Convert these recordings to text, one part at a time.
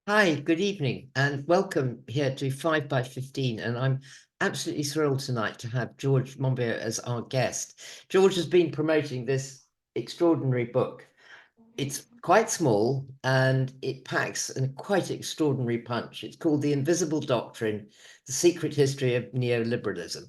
Hi, good evening, and welcome here to 5 by 15. And I'm absolutely thrilled tonight to have George Monbiot as our guest. George has been promoting this extraordinary book. It's quite small and it packs a quite extraordinary punch. It's called The Invisible Doctrine, The Secret History of Neoliberalism.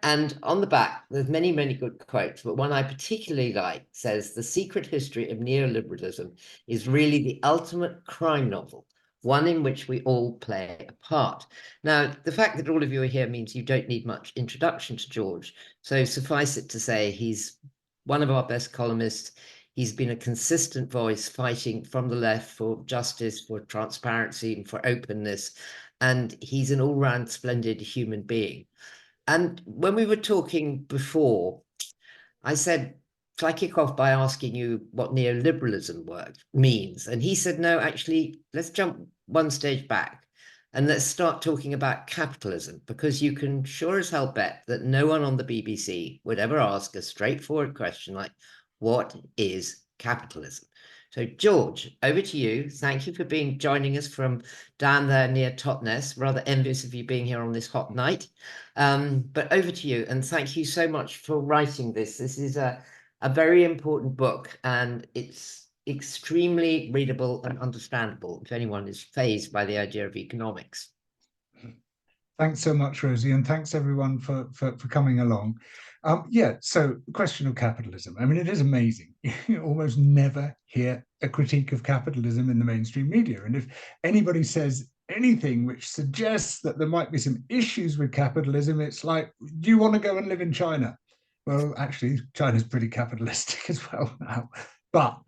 And on the back, there's many, many good quotes, but one I particularly like says, the secret history of neoliberalism is really the ultimate crime novel, one in which we all play a part. Now, the fact that all of you are here means you don't need much introduction to George. So suffice it to say, he's one of our best columnists. He's been a consistent voice fighting from the left for justice, for transparency, and for openness. And he's an all-round splendid human being. And when we were talking before, I said, shall I kick off by asking you what neoliberalism means? And he said, no, actually, let's jump one stage back and let's start talking about capitalism, because you can sure as hell bet that no one on the BBC would ever ask a straightforward question like, what is capitalism? So, George, over to you. Thank you for joining us from down there near Totnes. Rather envious of you being here on this hot night. But over to you, and thank you so much for writing this. This is a very important book, and it's extremely readable and understandable if anyone is fazed by the idea of economics. Thanks so much, Rosie, and thanks everyone for coming along. So the question of capitalism. I mean, it is amazing. You almost never hear a critique of capitalism in the mainstream media. And if anybody says anything which suggests that there might be some issues with capitalism, it's like, do you want to go and live in China? Well, actually, China's pretty capitalistic as well now. But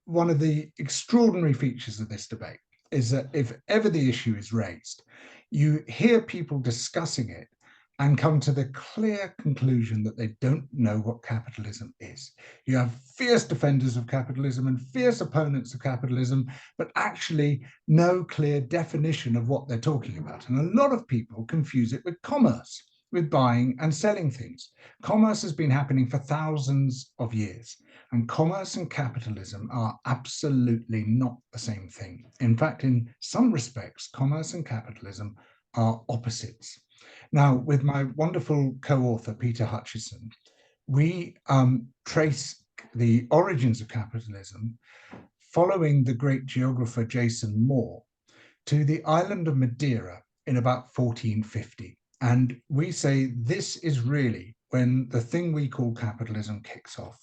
one of the extraordinary features of this debate is that if ever the issue is raised, you hear people discussing it and come to the clear conclusion that they don't know what capitalism is. You have fierce defenders of capitalism and fierce opponents of capitalism, but actually no clear definition of what they're talking about. And a lot of people confuse it with commerce, with buying and selling things. Commerce has been happening for thousands of years, and commerce and capitalism are absolutely not the same thing. In fact, in some respects, commerce and capitalism are opposites. Now, with my wonderful co-author, Peter Hutchison, we trace the origins of capitalism following the great geographer Jason Moore to the island of Madeira in about 1450. And we say this is really when the thing we call capitalism kicks off.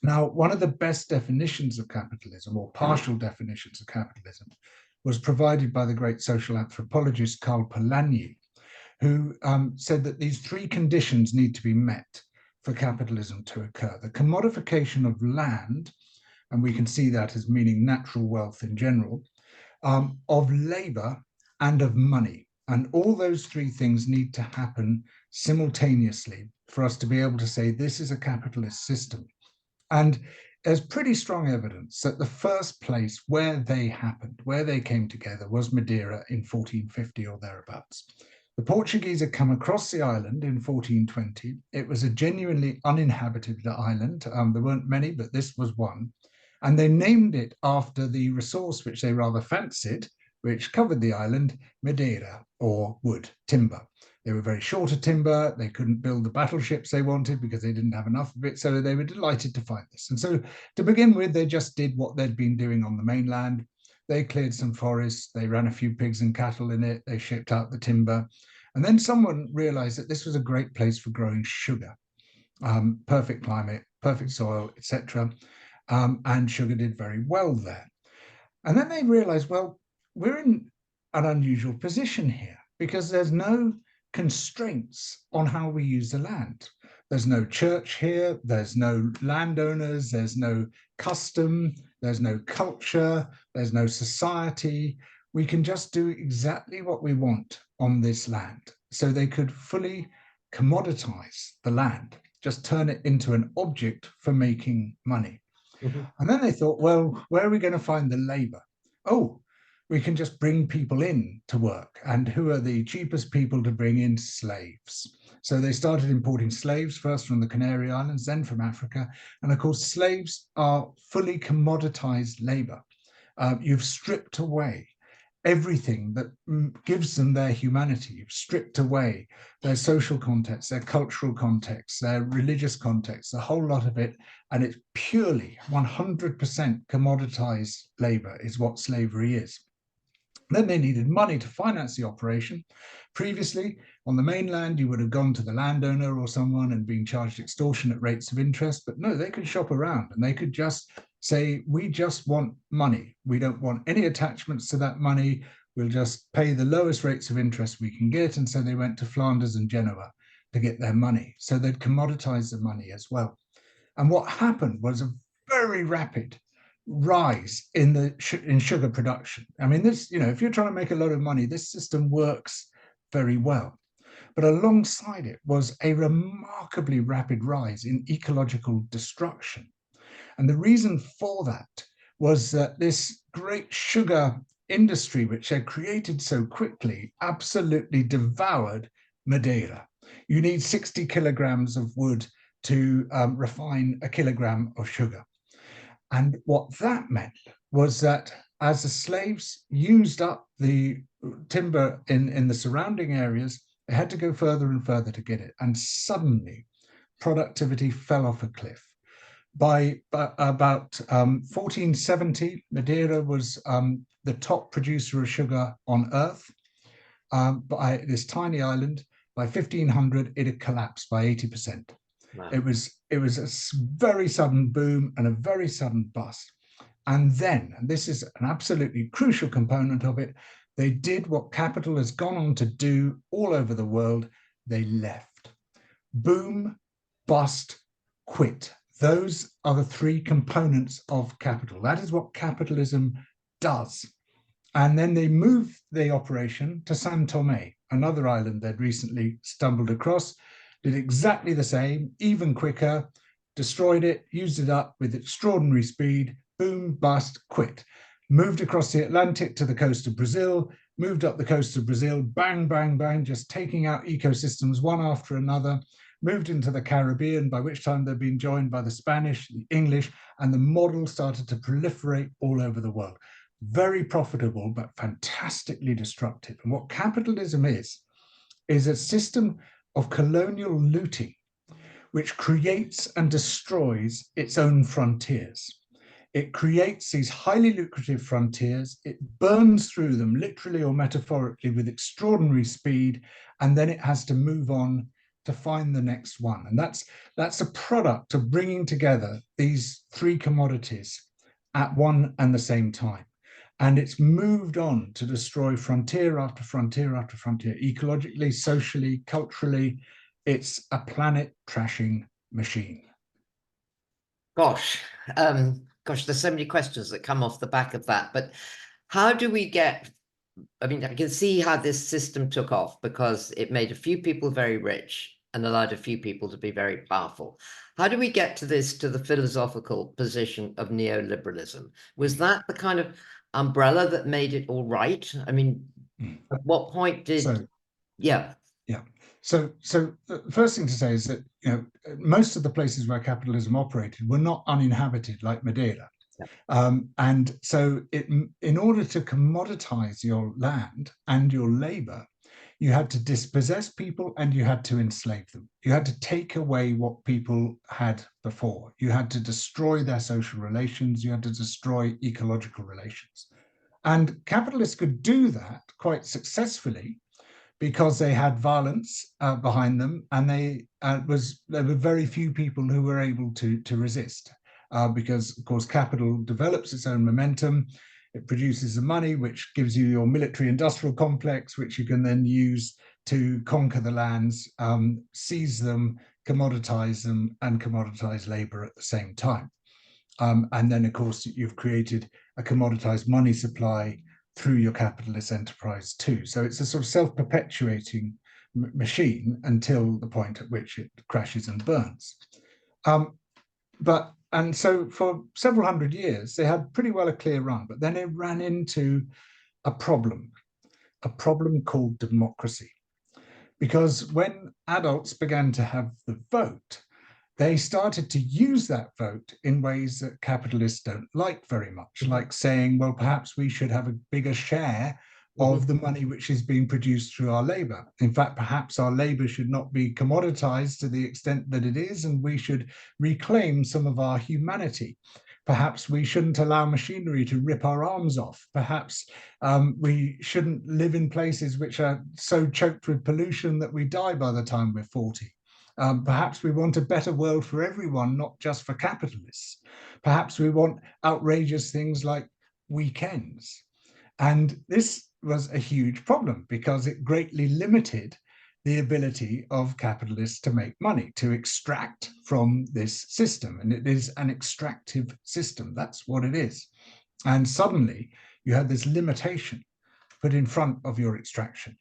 Now, one of the best definitions of capitalism, or partial definitions of capitalism, was provided by the great social anthropologist Karl Polanyi, who said that these three conditions need to be met for capitalism to occur. The commodification of land, and we can see that as meaning natural wealth in general, of labor and of money. And all those three things need to happen simultaneously for us to be able to say this is a capitalist system. And there's pretty strong evidence that the first place where they happened, where they came together, was Madeira in 1450 or thereabouts. The Portuguese had come across the island in 1420. It was a genuinely uninhabited island. There weren't many, but this was one. And they named it after the resource which they rather fancied, which covered the island, Madeira, or wood, timber. They were very short of timber. They couldn't build the battleships they wanted because they didn't have enough of it. So they were delighted to find this. And so to begin with, they just did what they'd been doing on the mainland. They cleared some forests. They ran a few pigs and cattle in it. They shipped out the timber. And then someone realized that this was a great place for growing sugar. Perfect climate, perfect soil, etc. And sugar did very well there. And then they realized, well, we're in an unusual position here because there's no constraints on how we use the land. There's no church here, there's no landowners, there's no custom, there's no culture, there's no society. We can just do exactly what we want on this land. So they could fully commoditize the land, just turn it into an object for making money. Mm-hmm. And then they thought, well, where are we going to find the labor? Oh, we can just bring people in to work. And who are the cheapest people to bring in? Slaves. So they started importing slaves, first from the Canary Islands, then from Africa. And of course, slaves are fully commoditized labor. You've stripped away everything that gives them their humanity. You've stripped away their social context, their cultural context, their religious context, the whole lot of it, and it's purely 100% commoditized labor is what slavery is. Then they needed money to finance the operation. Previously, on the mainland, you would have gone to the landowner or someone and been charged extortionate rates of interest, but no, they could shop around and they could just say, we just want money. We don't want any attachments to that money. We'll just pay the lowest rates of interest we can get. And so they went to Flanders and Genoa to get their money. So they'd commoditize the money as well. And what happened was a very rapid rise in sugar production. I mean, this, you know, if you're trying to make a lot of money, this system works very well. But alongside it was a remarkably rapid rise in ecological destruction. And the reason for that was that this great sugar industry, which had created so quickly, absolutely devoured Madeira. You need 60 kilograms of wood to refine a kilogram of sugar. And what that meant was that as the slaves used up the timber in the surrounding areas, they had to go further and further to get it. And suddenly productivity fell off a cliff. By about 1470, Madeira was the top producer of sugar on Earth. By this tiny island, by 1500, it had collapsed by 80%. Wow. It was a very sudden boom and a very sudden bust. And then, and this is an absolutely crucial component of it, they did what capital has gone on to do all over the world. They left. Boom, bust, quit. Those are the three components of capital. That is what capitalism does. And then they moved the operation to San Tomé, another island they'd recently stumbled across, did exactly the same, even quicker, destroyed it, used it up with extraordinary speed, boom, bust, quit. Moved across the Atlantic to the coast of Brazil, moved up the coast of Brazil, bang, bang, bang, just taking out ecosystems one after another, moved into the Caribbean, by which time they'd been joined by the Spanish, the English, and the model started to proliferate all over the world. Very profitable, but fantastically destructive. And what capitalism is a system of colonial looting, which creates and destroys its own frontiers. It creates these highly lucrative frontiers, it burns through them literally or metaphorically with extraordinary speed, and then it has to move on to find the next one. And that's a product of bringing together these three commodities at one and the same time. And it's moved on to destroy frontier after frontier after frontier, ecologically, socially, culturally. It's a planet trashing machine. Gosh, there's so many questions that come off the back of that. But how do we get, I mean, I can see how this system took off because it made a few people very rich and allowed a few people to be very powerful. How do we get to the philosophical position of neoliberalism? Was that the kind of umbrella that made it all right? I mean, at what point did So the first thing to say is that, you know, most of the places where capitalism operated were not uninhabited like Madeira. And so in order to commoditize your land and your labor, you had to dispossess people and you had to enslave them. You had to take away what people had before. You had to destroy their social relations. You had to destroy ecological relations. And capitalists could do that quite successfully because they had violence behind them, and there were very few people who were able to resist, because of course capital develops its own momentum. It produces the money, which gives you your military-industrial complex, which you can then use to conquer the lands, seize them, commoditize them, and commoditize labor at the same time. And then, of course, you've created a commoditized money supply through your capitalist enterprise too. So it's a sort of self-perpetuating machine until the point at which it crashes and burns. And so for several hundred years, they had pretty well a clear run, but then it ran into a problem called democracy. Because when adults began to have the vote, they started to use that vote in ways that capitalists don't like very much, like saying, well, perhaps we should have a bigger share of the money which is being produced through our labor. In fact, perhaps our labor should not be commoditized to the extent that it is, and we should reclaim some of our humanity. Perhaps we shouldn't allow machinery to rip our arms off. Perhaps we shouldn't live in places which are so choked with pollution that we die by the time we're 40. Perhaps we want a better world for everyone, not just for capitalists. Perhaps we want outrageous things like weekends. And this was a huge problem because it greatly limited the ability of capitalists to make money, to extract from this system. And it is an extractive system. That's what it is. And suddenly you have this limitation put in front of your extraction.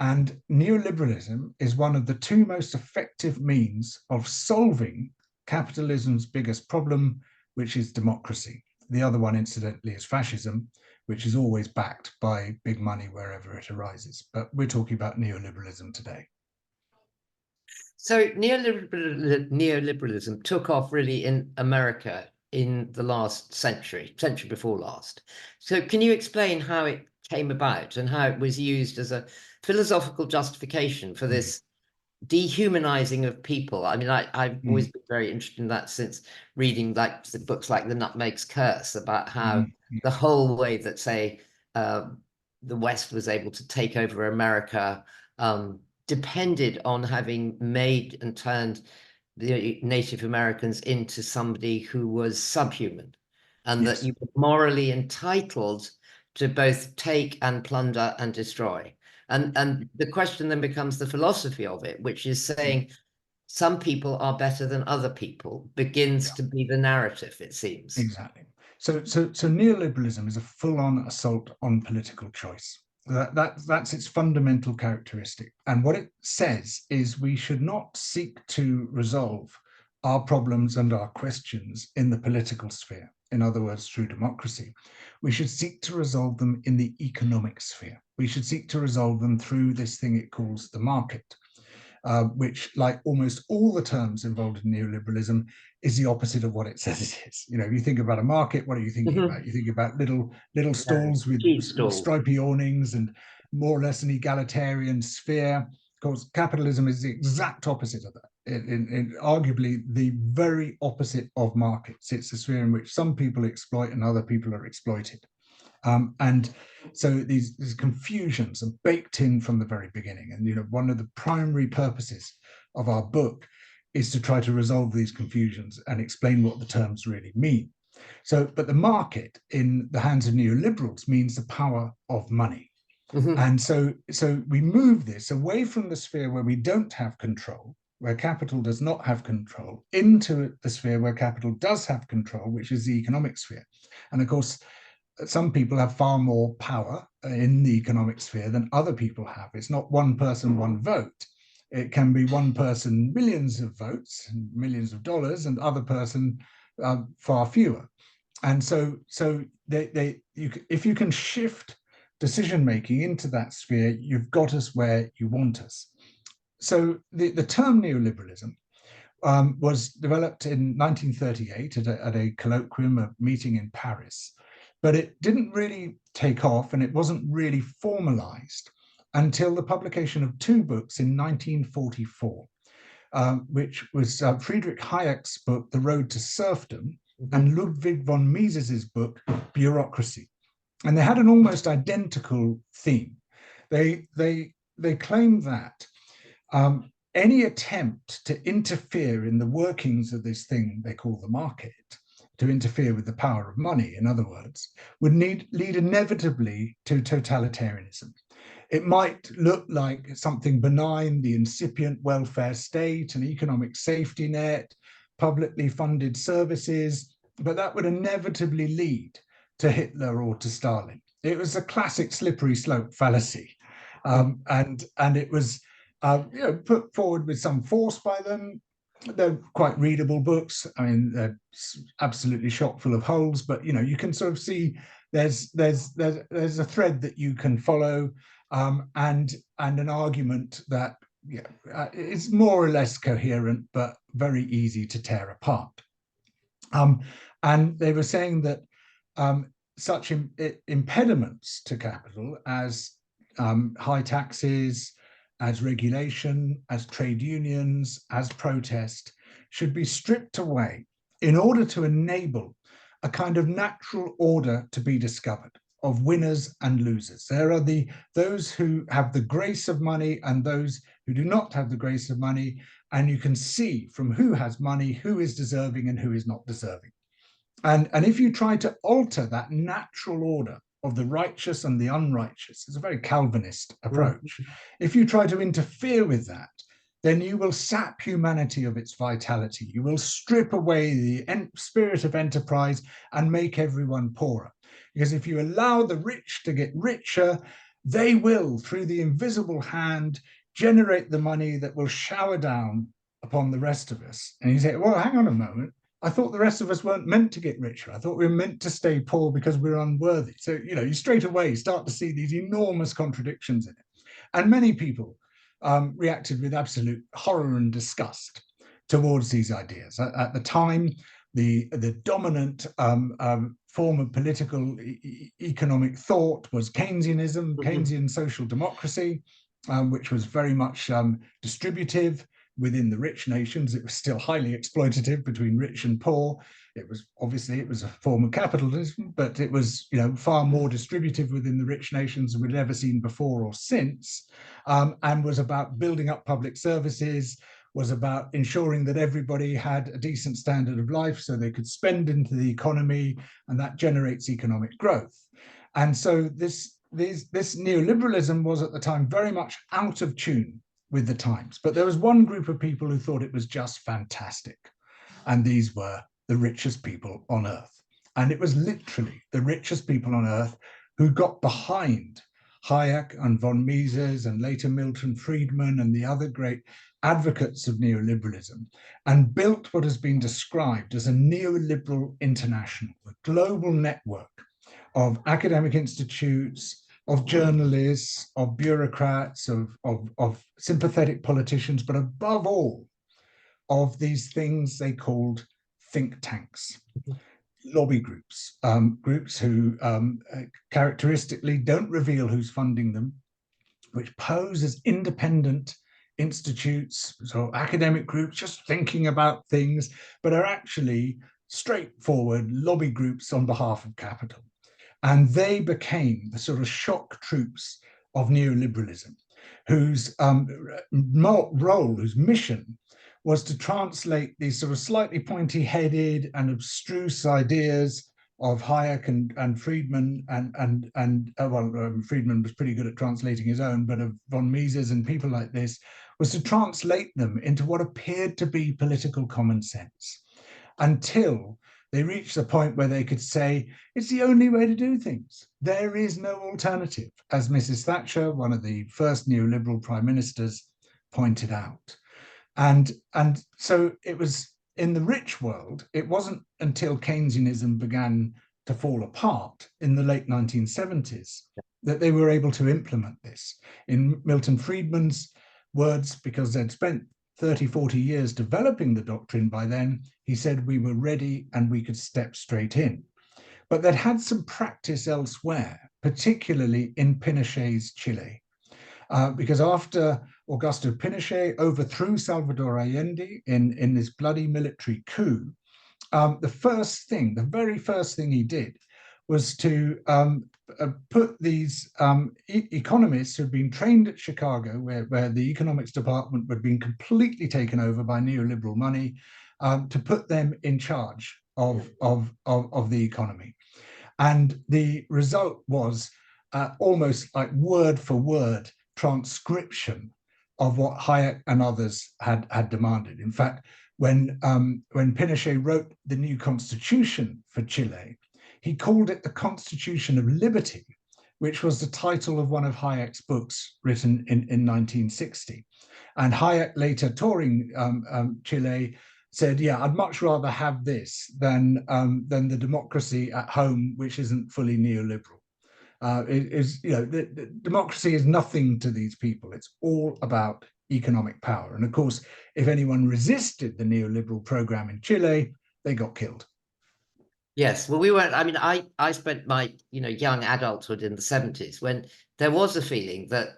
And neoliberalism is one of the two most effective means of solving capitalism's biggest problem, which is democracy. The other one, incidentally, is fascism, which is always backed by big money wherever it arises. But we're talking about neoliberalism today. So neoliberalism took off really in America in the last century before last. So can you explain how it came about and how it was used as a philosophical justification for this dehumanizing of people? I mean, I've always been very interested in that since reading like the books like The Nutmeg's Curse, about how the whole way that, say, the West was able to take over America depended on having made and turned the Native Americans into somebody who was subhuman, and that you were morally entitled to both take and plunder and destroy. And the question then becomes the philosophy of it, which is saying some people are better than other people, begins to be the narrative, it seems. Exactly. So neoliberalism is a full-on assault on political choice. That's its fundamental characteristic. And what it says is we should not seek to resolve our problems and our questions in the political sphere, in other words, through democracy. We should seek to resolve them in the economic sphere. We should seek to resolve them through this thing it calls the market, which, like almost all the terms involved in neoliberalism, is the opposite of what it says it is. You know, if you think about a market, what are you thinking about? You think about little stalls with stripy awnings and more or less an egalitarian sphere. Of course, capitalism is the exact opposite of that. Arguably the very opposite of markets. It's a sphere in which some people exploit and other people are exploited. And so these confusions are baked in from the very beginning. And, you know, one of the primary purposes of our book is to try to resolve these confusions and explain what the terms really mean. So, but the market in the hands of neoliberals means the power of money. And so we move this away from the sphere where we don't have control, where capital does not have control, into the sphere where capital does have control, which is the economic sphere. And of course, some people have far more power in the economic sphere than other people have. It's not one person, one vote. It can be one person, millions of votes, and millions of dollars, and other person, far fewer. And so if you can shift decision-making into that sphere, you've got us where you want us. So the term neoliberalism was developed in 1938 at a colloquium, a meeting in Paris. But it didn't really take off, and it wasn't really formalized until the publication of two books in 1944, which was Friedrich Hayek's book, The Road to Serfdom, and Ludwig von Mises's book, Bureaucracy. And they had an almost identical theme. They claimed that any attempt to interfere in the workings of this thing they call the market, to interfere with the power of money, in other words, would lead inevitably to totalitarianism. It might look like something benign, the incipient welfare state, an economic safety net, publicly funded services, but that would inevitably lead to Hitler or to Stalin. It was a classic slippery slope fallacy. And it was put forward with some force by them. They're quite readable books. I mean, they're absolutely chock full of holes, but you can sort of see there's a thread that you can follow, and an argument that is more or less coherent, but very easy to tear apart. And they were saying that such impediments to capital as high taxes, as regulation, as trade unions, as protest, should be stripped away in order to enable a kind of natural order to be discovered of winners and losers. There are those who have the grace of money and those who do not have the grace of money, and you can see from who has money who is deserving and who is not deserving. And if you try to alter that natural order of the righteous and the unrighteous, it's a very Calvinist approach. If you try to interfere with that, then you will sap humanity of its vitality. You will strip away the spirit of enterprise and make everyone poorer. Because if you allow the rich to get richer, they will, through the invisible hand, generate the money that will shower down upon the rest of us. And you say, well, hang on a moment. I thought the rest of us weren't meant to get richer. I thought we were meant to stay poor because we're unworthy. So, you straight away start to see these enormous contradictions in it. And many people reacted with absolute horror and disgust towards these ideas. At the time, the dominant form of political economic thought was Keynesianism, Keynesian social democracy, which was very much distributive within the rich nations. It was still highly exploitative between rich and poor. It was a form of capitalism, but it was far more distributive within the rich nations than we'd ever seen before or since, and was about building up public services, was about ensuring that everybody had a decent standard of life so they could spend into the economy, and that generates economic growth. And so this neoliberalism was at the time very much out of tune with the times. But there was one group of people who thought it was just fantastic. And these were the richest people on earth. And it was literally the richest people on earth who got behind Hayek and von Mises and later Milton Friedman and the other great advocates of neoliberalism, and built what has been described as a neoliberal international, a global network of academic institutes, of journalists, of bureaucrats, of sympathetic politicians, but above all, of these things they called think tanks, lobby groups, groups who characteristically don't reveal who's funding them, which pose as independent institutes, so academic groups just thinking about things, but are actually straightforward lobby groups on behalf of capital. And they became the sort of shock troops of neoliberalism, whose role, whose mission was to translate these sort of slightly pointy-headed and abstruse ideas of Hayek and Friedman, Friedman was pretty good at translating his own, but of von Mises and people like this, was to translate them into what appeared to be political common sense, until they reached the point where they could say, it's the only way to do things. There is no alternative, as Mrs. Thatcher, one of the first neoliberal prime ministers, pointed out. And so it was in the rich world, it wasn't until Keynesianism began to fall apart in the late 1970s that they were able to implement this. In Milton Friedman's words, because they'd spent 30, 40 years developing the doctrine by then, he said we were ready and we could step straight in. But they'd had some practice elsewhere, particularly in Pinochet's Chile. Because after Augusto Pinochet overthrew Salvador Allende in this bloody military coup, the very first thing he did was to put these economists who'd been trained at Chicago, where the economics department had been completely taken over by neoliberal money, to put them in charge of the economy. And the result was almost like word for word transcription of what Hayek and others had demanded. In fact, when Pinochet wrote the new constitution for Chile, he called it the Constitution of Liberty, which was the title of one of Hayek's books written in 1960. And Hayek, later touring Chile, said, yeah, I'd much rather have this than the democracy at home, which isn't fully neoliberal. The democracy is nothing to these people. It's all about economic power. And of course, if anyone resisted the neoliberal program in Chile, they got killed. Yes, well, we weren't. I mean, I spent my young adulthood in the 70s when there was a feeling that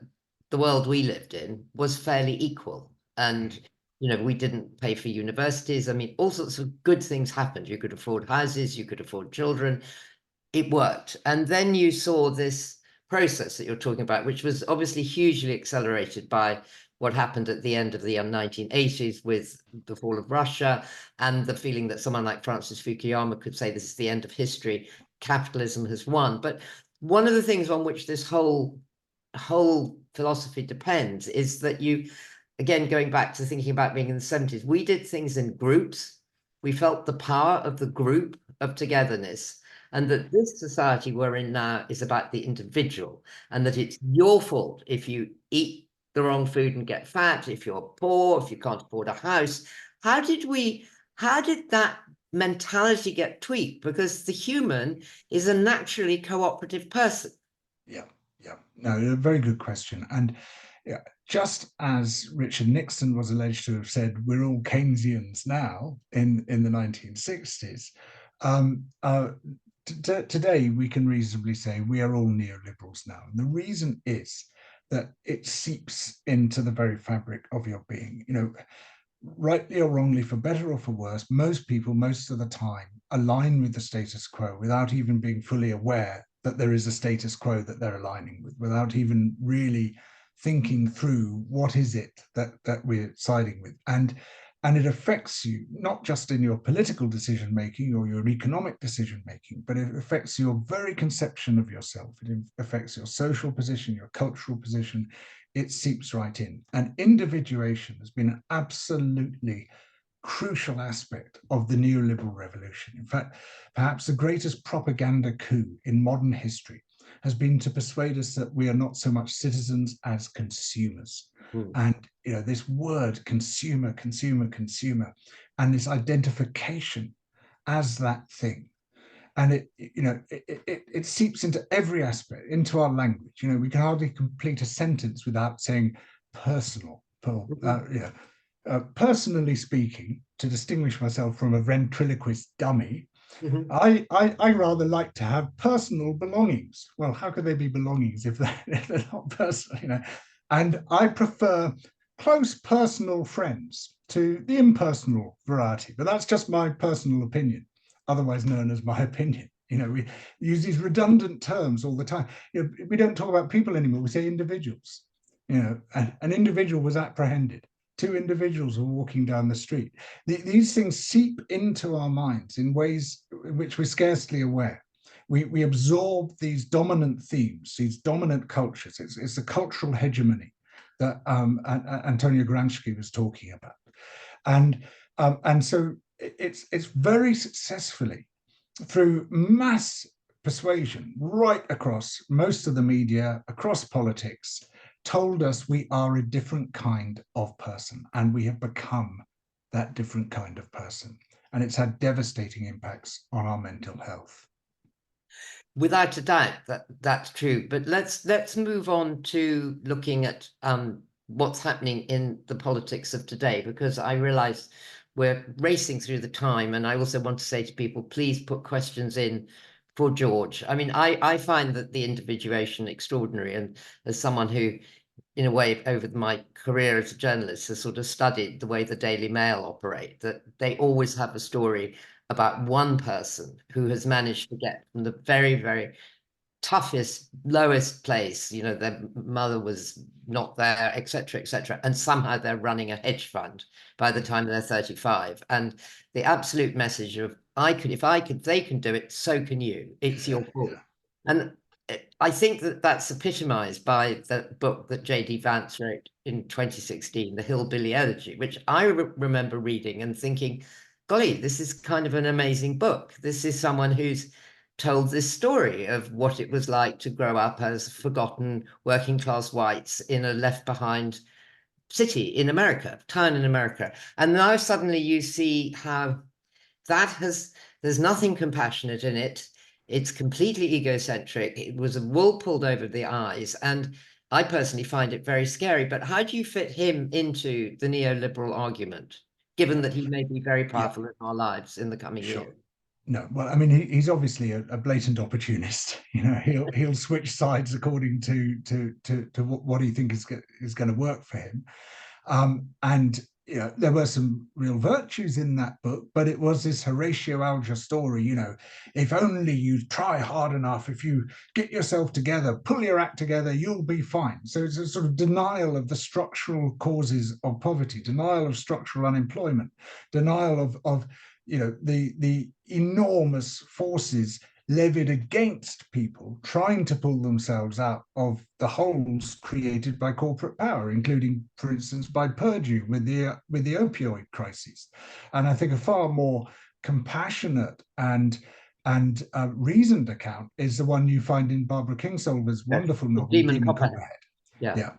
the world we lived in was fairly equal, and we didn't pay for universities. I mean, all sorts of good things happened. You could afford houses, you could afford children. It worked, and then you saw this process that you're talking about, which was obviously hugely accelerated by what happened at the end of the 1980s with the fall of Russia, and the feeling that someone like Francis Fukuyama could say this is the end of history, capitalism has won. But one of the things on which this whole philosophy depends is that you, again, going back to thinking about being in the 70s, we did things in groups. We felt the power of the group, of togetherness, and that this society we're in now is about the individual, and that it's your fault if you eat the wrong food and get fat, if you're poor, if you can't afford a house. How did that mentality get tweaked? Because the human is a naturally cooperative person. Yeah, yeah. No, a very good question. And yeah, just as Richard Nixon was alleged to have said, we're all Keynesians now in the 1960s, today we can reasonably say we are all neoliberals now. And the reason is that it seeps into the very fabric of your being. Rightly or wrongly, for better or for worse, most people, most of the time, align with the status quo without even being fully aware that there is a status quo that they're aligning with, without even really thinking through what is it that we're siding with. And it affects you not just in your political decision making or your economic decision making, but it affects your very conception of yourself. It affects your social position, your cultural position. It seeps right in. And individuation has been an absolutely crucial aspect of the neoliberal revolution. In fact, perhaps the greatest propaganda coup in modern history has been to persuade us that we are not so much citizens as consumers. Mm. And this word consumer, consumer, consumer, and this identification as that thing. And it seeps into every aspect, into our language. We can hardly complete a sentence without saying personal. Personally speaking, to distinguish myself from a ventriloquist dummy, Mm-hmm. I rather like to have personal belongings. Well, how could they be belongings if they're not personal? And I prefer close personal friends to the impersonal variety. But that's just my personal opinion, otherwise known as my opinion. We use these redundant terms all the time. We don't talk about people anymore. We say individuals. An individual was apprehended. Two individuals were walking down the street. These things seep into our minds in ways in which we're scarcely aware. We absorb these dominant themes, these dominant cultures. It's the cultural hegemony that Antonio Gramsci was talking about. And so it's very successfully, through mass persuasion right across most of the media, across politics, told us we are a different kind of person, and we have become that different kind of person. And it's had devastating impacts on our mental health. Without a doubt, that's true. But let's move on to looking at what's happening in the politics of today, because I realize we're racing through the time, and I also want to say to people, please put questions in for George. I mean, I find that the individuation extraordinary, and as someone who, in a way, over my career as a journalist, has sort of studied the way the Daily Mail operate, that they always have a story about one person who has managed to get from the very, very toughest, lowest place, their mother was not there, etc., etc., and somehow they're running a hedge fund by the time they're 35. And the absolute message of, if I could, they can do it, so can you. It's your fault. And I think that that's epitomized by the book that J.D. Vance wrote in 2016, The Hillbilly Elegy, which I remember reading and thinking, golly, this is kind of an amazing book. This is someone who's told this story of what it was like to grow up as forgotten working class whites in a left behind city in America, town in America. And now suddenly you see how there's nothing compassionate in it. It's completely egocentric. It was a wool pulled over the eyes. And I personally find it very scary. But how do you fit him into the neoliberal argument, given that he may be very Yeah, powerful in our lives in the coming sure. years? No, well, I mean, he's obviously a blatant opportunist. He'll switch sides according to what he thinks is going to work for him. And there were some real virtues in that book, but it was this Horatio Alger story. If only you try hard enough, if you get yourself together, pull your act together, you'll be fine. So it's a sort of denial of the structural causes of poverty, denial of structural unemployment, denial of the enormous forces levied against people trying to pull themselves out of the holes created by corporate power, including, for instance, by Purdue with the opioid crisis. And I think a far more compassionate and reasoned account is the one you find in Barbara Kingsolver's wonderful novel Demon Demon Copperhead. Copperhead.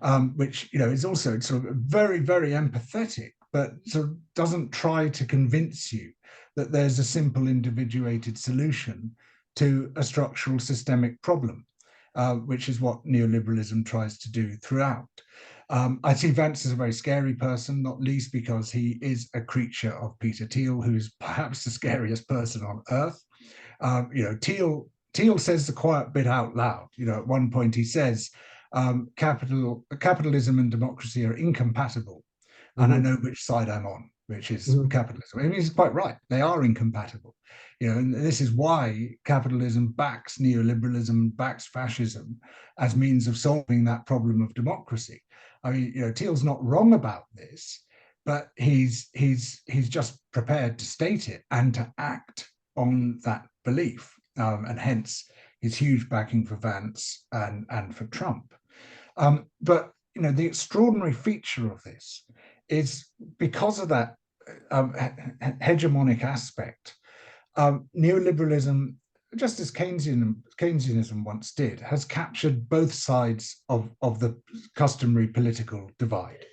Yeah. Which is also sort of very, very empathetic, but sort of doesn't try to convince you that there's a simple individuated solution to a structural systemic problem, which is what neoliberalism tries to do throughout. I see Vance as a very scary person, not least because he is a creature of Peter Thiel, who's perhaps the scariest person on earth. Thiel says the quiet bit out loud. At one point he says, capitalism and democracy are incompatible. And I know which side I'm on, which is capitalism. I mean, he's quite right. They are incompatible. And this is why capitalism backs neoliberalism, backs fascism as means of solving that problem of democracy. I mean, Thiel's not wrong about this, but he's just prepared to state it and to act on that belief, and hence his huge backing for Vance and for Trump. But the extraordinary feature of this is because of that hegemonic aspect, neoliberalism, just as Keynesianism once did, has captured both sides of the customary political divide.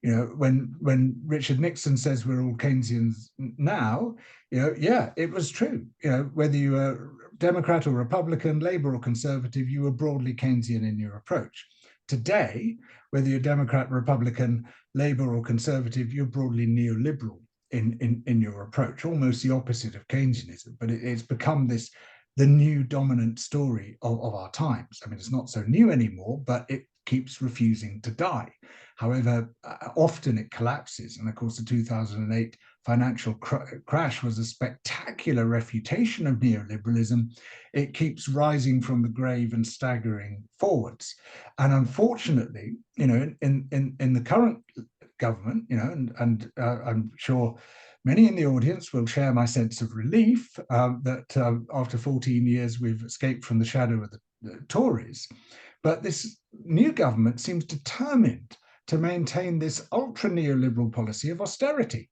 When Richard Nixon says we're all Keynesians now, yeah, it was true. Whether you were Democrat or Republican, Labour or Conservative, you were broadly Keynesian in your approach. Today, whether you're Democrat, Republican, Labour or Conservative, you're broadly neoliberal in your approach, almost the opposite of Keynesianism. But it's become the new dominant story of our times. I mean, it's not so new anymore, but it keeps refusing to die. However, often it collapses. And of course, the 2008 financial crash was a spectacular refutation of neoliberalism. It keeps rising from the grave and staggering forwards. And unfortunately, in the current government, and I'm sure many in the audience will share my sense of relief that after 14 years we've escaped from the shadow of the Tories. But this new government seems determined to maintain this ultra neoliberal policy of austerity.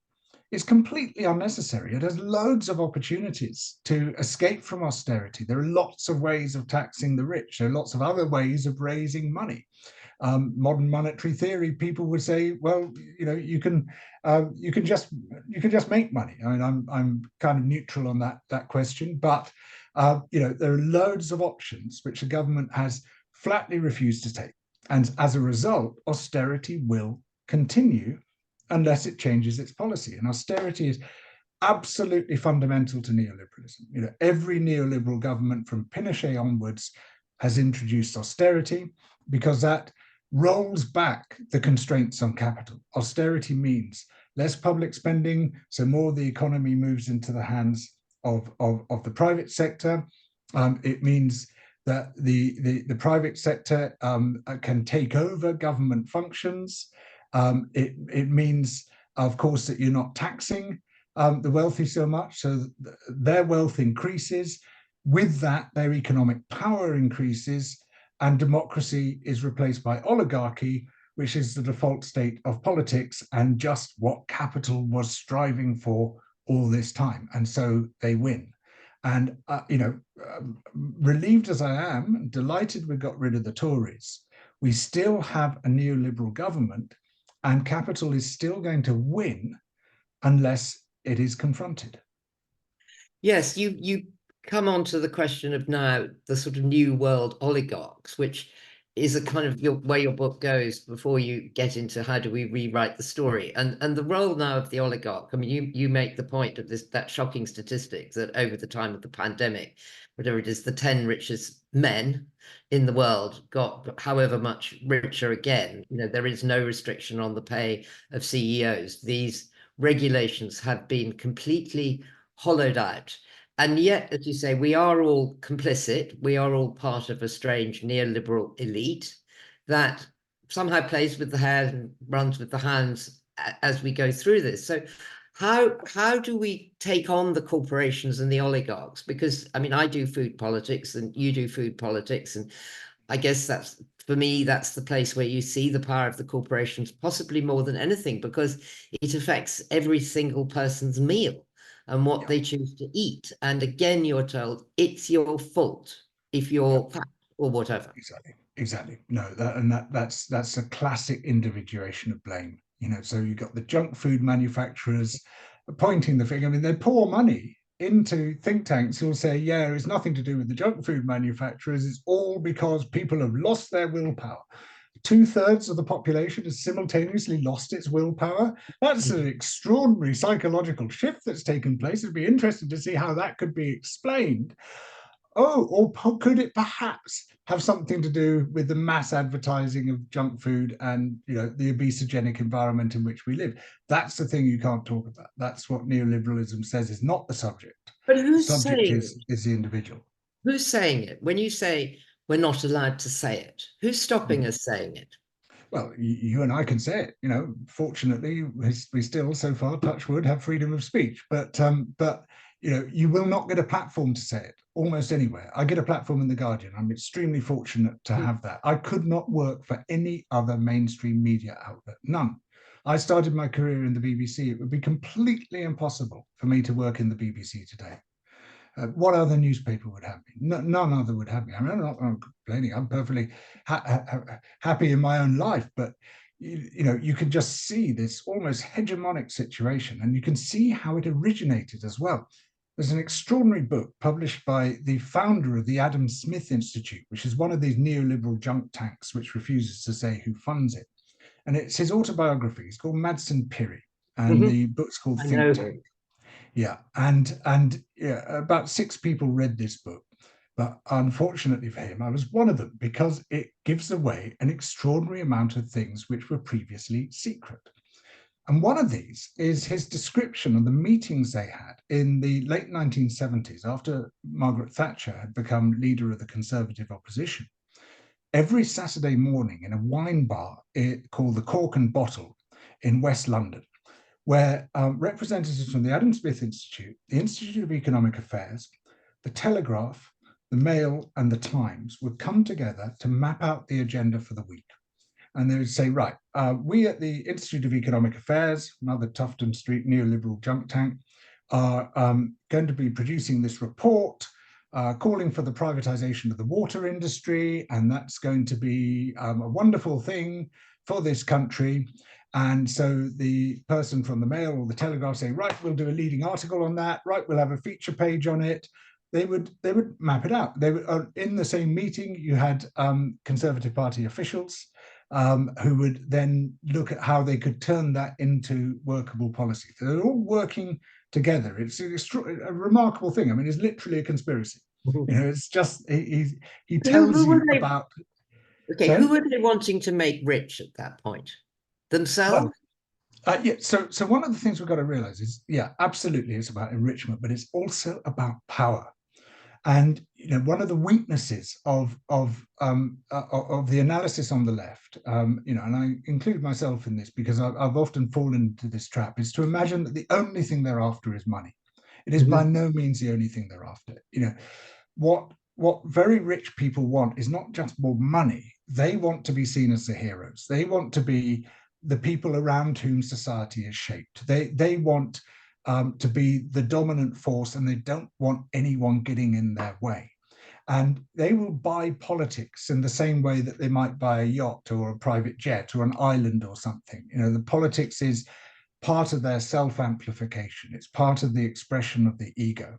It's completely unnecessary. It has loads of opportunities to escape from austerity. There are lots of ways of taxing the rich. There are lots of other ways of raising money. Modern monetary theory, people would say, well, you can just make money. I mean, I'm kind of neutral on that question, but there are loads of options which the government has flatly refused to take, and as a result, austerity will continue unless it changes its policy. And austerity is absolutely fundamental to neoliberalism. Every neoliberal government from Pinochet onwards has introduced austerity because that rolls back the constraints on capital. Austerity means less public spending, so more of the economy moves into the hands of the private sector. It means that the private sector can take over government functions. It means, of course, that you're not taxing the wealthy so much, so their wealth increases. With that, their economic power increases, and democracy is replaced by oligarchy, which is the default state of politics and just what capital was striving for all this time. And so they win. And, relieved as I am, delighted we got rid of the Tories, we still have a neoliberal government, and capital is still going to win unless it is confronted. Yes, you come on to the question of now the sort of new world oligarchs, which is a kind of where your book goes before you get into how do we rewrite the story, and the role now of the oligarch. I mean, you make the point of that shocking statistics that over the time of the pandemic, whatever it is, the 10 richest men in the world got however much richer again. There is no restriction on the pay of CEOs. These regulations have been completely hollowed out. And yet, as you say, we are all complicit. We are all part of a strange neoliberal elite that somehow plays with the hair and runs with the hands as we go through this. So how do we take on the corporations and the oligarchs? Because, I mean, I do food politics and you do food politics. And I guess that's, for me, that's the place where you see the power of the corporations, possibly more than anything, because it affects every single person's meal and what they choose to eat. And again, you're told it's your fault if you're fat or whatever. Exactly. No, that's a classic individuation of blame. So you've got the junk food manufacturers pointing the finger. I mean, they pour money into think tanks who'll say, yeah, it's nothing to do with the junk food manufacturers. It's all because people have lost their willpower. 2/3 of the population has simultaneously lost its willpower. That's an extraordinary psychological shift that's taken place. It'd be interesting to see how that could be explained. Oh, or could it perhaps have something to do with the mass advertising of junk food and the obesogenic environment in which we live? That's the thing you can't talk about. That's what neoliberalism says is not the subject. But The who's subject saying is the individual. Who's saying it? When you say we're not allowed to say it, who's stopping us saying it? Well, you and I can say it. Fortunately, we still, so far, touch wood, have freedom of speech. But you will not get a platform to say it almost anywhere. I get a platform in The Guardian. I'm extremely fortunate to have that. I could not work for any other mainstream media outlet, none. I started my career in the BBC. It would be completely impossible for me to work in the BBC today. What other newspaper would have me? None other would have me. I mean, I'm not complaining. I'm perfectly happy in my own life, but you can just see this almost hegemonic situation, and you can see how it originated as well. There's an extraordinary book published by the founder of the Adam Smith Institute, which is one of these neoliberal junk tanks which refuses to say who funds it. And it's his autobiography. It's called Madsen Piri, and the book's called I Think know Tank. him. Yeah, and about 6 people read this book, but unfortunately for him, I was one of them because it gives away an extraordinary amount of things which were previously secret. And one of these is his description of the meetings they had in the late 1970s after Margaret Thatcher had become leader of the Conservative opposition. Every Saturday morning in a wine bar called the Cork and Bottle in West London, where representatives from the Adam Smith Institute, the Institute of Economic Affairs, the Telegraph, the Mail, and the Times would come together to map out the agenda for the week. And they would say, right, we at the Institute of Economic Affairs, another Tufton Street neoliberal junk tank, are going to be producing this report calling for the privatization of the water industry, and that's going to be a wonderful thing for this country. And so the person from the Mail or the Telegraph say, right, we'll do a leading article on that. Right, we'll have a feature page on it. They would map it out. They would, in the same meeting, you had Conservative Party officials who would then look at how they could turn that into workable policy. So they're all working together. It's a remarkable thing. I mean, it's literally a conspiracy. It's just he tells you about. Okay, Sorry? who were they wanting to make rich at that point? Themselves? Well, yeah. So one of the things we've got to realize is, yeah, absolutely, it's about enrichment, but it's also about power. And one of the weaknesses of the analysis on the left, and I include myself in this because I've often fallen into this trap, is to imagine that the only thing they're after is money. It is by no means the only thing they're after. What very rich people want is not just more money. They want to be seen as the heroes. They want to be the people around whom society is shaped. They want to be the dominant force, and they don't want anyone getting in their way. And they will buy politics in the same way that they might buy a yacht or a private jet or an island or something. The politics is part of their self-amplification. It's part of the expression of the ego.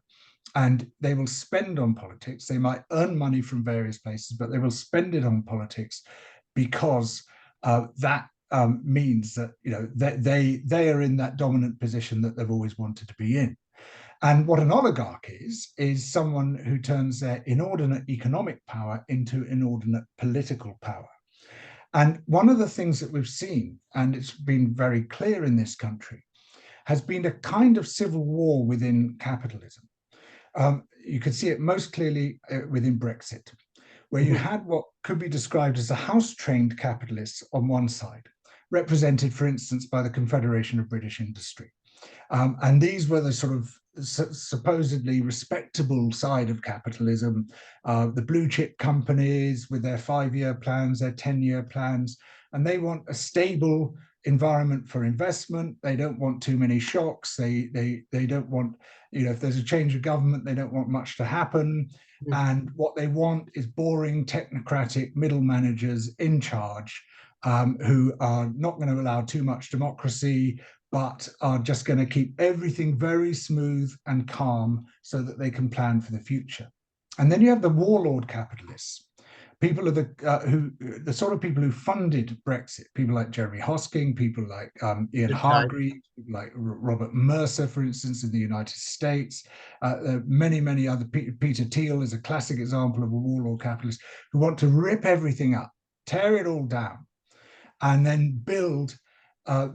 and they will spend on politics. They might earn money from various places, but they will spend it on politics because that means that they are in that dominant position that they've always wanted to be in. And what an oligarch is someone who turns their inordinate economic power into inordinate political power. And one of the things that we've seen, and it's been very clear in this country, has been a kind of civil war within capitalism. You could see it most clearly within Brexit, where you had what could be described as the house-trained capitalists on one side, represented, for instance, by the Confederation of British Industry. And these were the sort of supposedly respectable side of capitalism, the blue chip companies with their 5-year plans, their 10-year plans, and they want a stable environment for investment. They don't want too many shocks. They don't want, if there's a change of government, they don't want much to happen. And what they want is boring technocratic middle managers in charge, who are not going to allow too much democracy, but are just going to keep everything very smooth and calm so that they can plan for the future. And then you have the warlord capitalists, people of the sort of people who funded Brexit, people like Jeremy Hosking, people like Ian Hargreaves, people like Robert Mercer, for instance, in the United States. Many other. Peter Thiel is a classic example of a warlord capitalist who want to rip everything up, tear it all down, and then build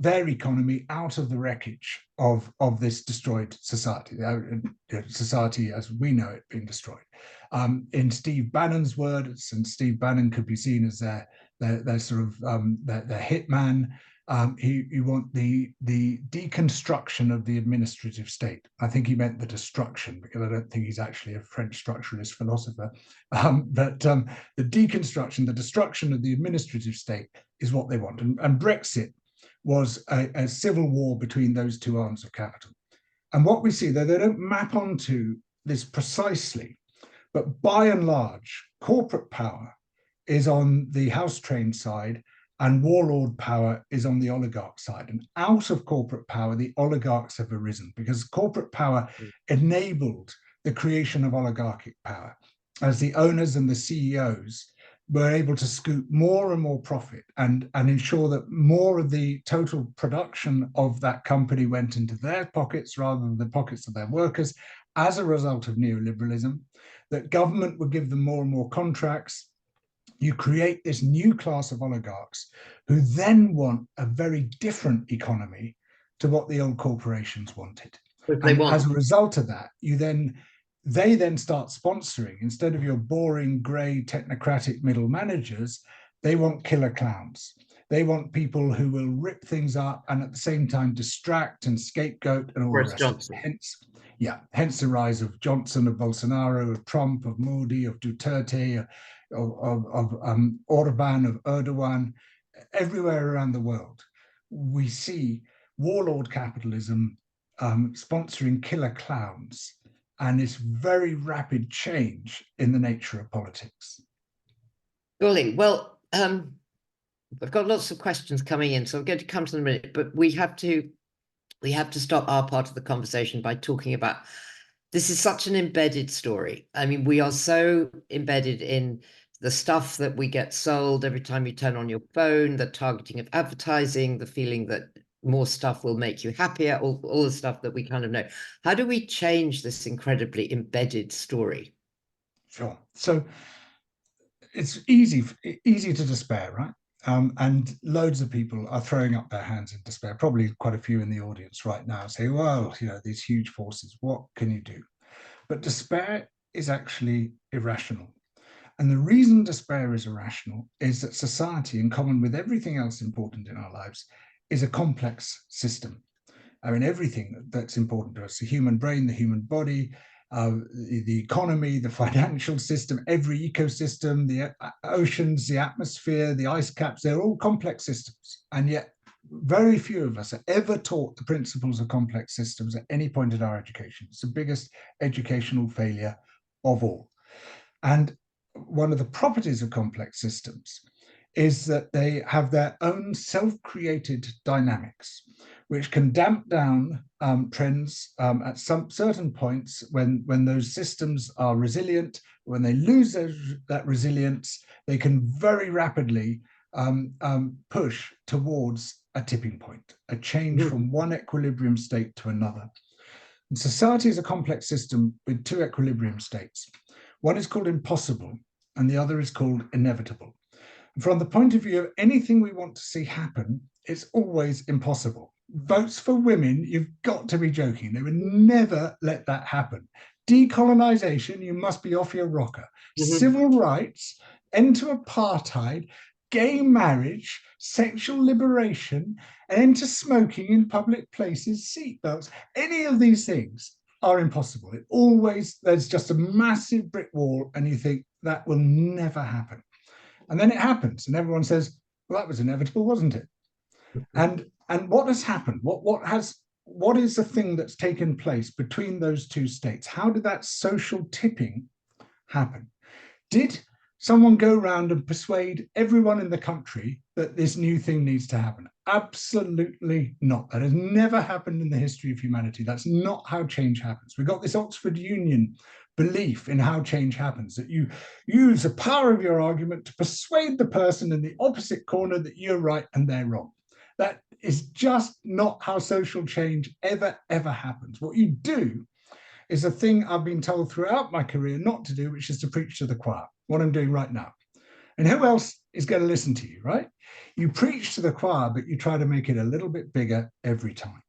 their economy out of the wreckage of this destroyed society, society as we know it being destroyed. In Steve Bannon's words, and Steve Bannon could be seen as their sort of their hitman. He want the deconstruction of the administrative state. I think he meant the destruction, because I don't think he's actually a French structuralist philosopher. But the deconstruction, the destruction of the administrative state is what they want. And Brexit was a civil war between those two arms of capital. And what we see, though they don't map onto this precisely, but by and large, corporate power is on the house-trained side and warlord power is on the oligarch side. And out of corporate power, the oligarchs have arisen because corporate power enabled the creation of oligarchic power, as the owners and the CEOs were able to scoop more and more profit and ensure that more of the total production of that company went into their pockets rather than the pockets of their workers as a result of neoliberalism, that government would give them more and more contracts. You create this new class of oligarchs who then want a very different economy to what the old corporations wanted. And as a result of that, they then start sponsoring, instead of your boring grey technocratic middle managers, they want killer clowns. They want people who will rip things up and at the same time distract and scapegoat and all the rest of it. Hence the rise of Johnson, of Bolsonaro, of Trump, of Modi, of Duterte, of Orban, of Erdogan. Everywhere around the world, we see warlord capitalism sponsoring killer clowns, and this very rapid change in the nature of politics. Golly, well, I've got lots of questions coming in, so I'm going to come to them in a minute, but we have to stop our part of the conversation by talking about, this is such an embedded story. I mean, we are so embedded in the stuff that we get sold every time you turn on your phone, the targeting of advertising, the feeling that more stuff will make you happier, all the stuff that we kind of know. How do we change this incredibly embedded story? Sure. So it's easy to despair, right? And loads of people are throwing up their hands in despair, probably quite a few in the audience right now, say, well, these huge forces, what can you do? But despair is actually irrational. And the reason despair is irrational is that society, in common with everything else important in our lives, is a complex system. I mean, everything that's important to us, the human brain, the human body, the economy, the financial system, every ecosystem, the oceans, the atmosphere, the ice caps, they're all complex systems. And yet very few of us are ever taught the principles of complex systems at any point in our education. It's the biggest educational failure of all. And one of the properties of complex systems is that they have their own self-created dynamics, which can damp down trends at some certain points when those systems are resilient. When they lose that resilience, they can very rapidly push towards a tipping point, a change from one equilibrium state to another. And society is a complex system with two equilibrium states. One is called impossible, and the other is called inevitable. From the point of view of anything we want to see happen, it's always impossible. Votes for women, you've got to be joking. They would never let that happen. Decolonization, you must be off your rocker. Civil rights, end to apartheid, gay marriage, sexual liberation, end to smoking in public places, seatbelts, any of these things are impossible. It always, there's just a massive brick wall, and you think that will never happen. And then it happens, and everyone says, well, that was inevitable, wasn't it? And what has happened? What is the thing that's taken place between those two states? How did that social tipping happen? Did someone go around and persuade everyone in the country that this new thing needs to happen? Absolutely not. That has never happened in the history of humanity. That's not how change happens. We've got this Oxford Union belief in how change happens, that you use the power of your argument to persuade the person in the opposite corner that you're right and they're wrong. That is just not how social change ever happens. What you do is a thing I've been told throughout my career not to do, which is to preach to the choir, what I'm doing right now. And who else is going to listen to you, right? You preach to the choir, but you try to make it a little bit bigger every time.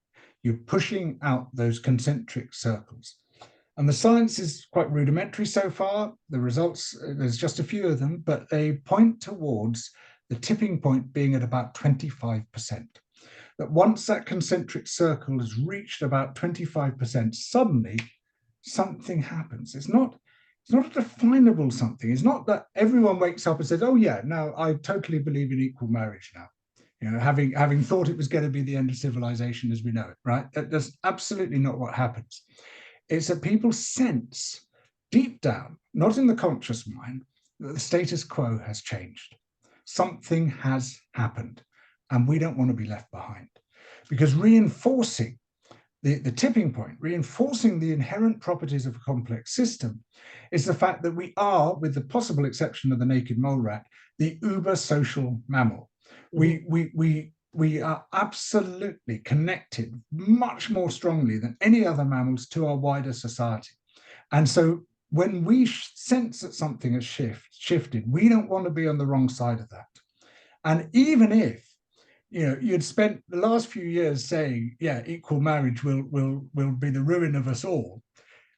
You're pushing out those concentric circles. And the science is quite rudimentary so far. The results, there's just a few of them, but they point towards the tipping point being at about 25%. That once that concentric circle has reached about 25%, suddenly something happens. It's not a definable something. It's not that everyone wakes up and says, oh yeah, no, I totally believe in equal marriage now. You know, having thought it was going to be the end of civilization as we know it, right? That's absolutely not what happens. It's that people sense deep down, not in the conscious mind, that the status quo has changed. Something has happened, and we don't want to be left behind. Because reinforcing the tipping point, reinforcing the inherent properties of a complex system, is the fact that we are, with the possible exception of the naked mole rat, the uber social mammal. We are absolutely connected much more strongly than any other mammals to our wider society. And so when we sense that something has shifted, we don't want to be on the wrong side of that. And even if you'd spent the last few years saying, yeah, equal marriage will be the ruin of us all,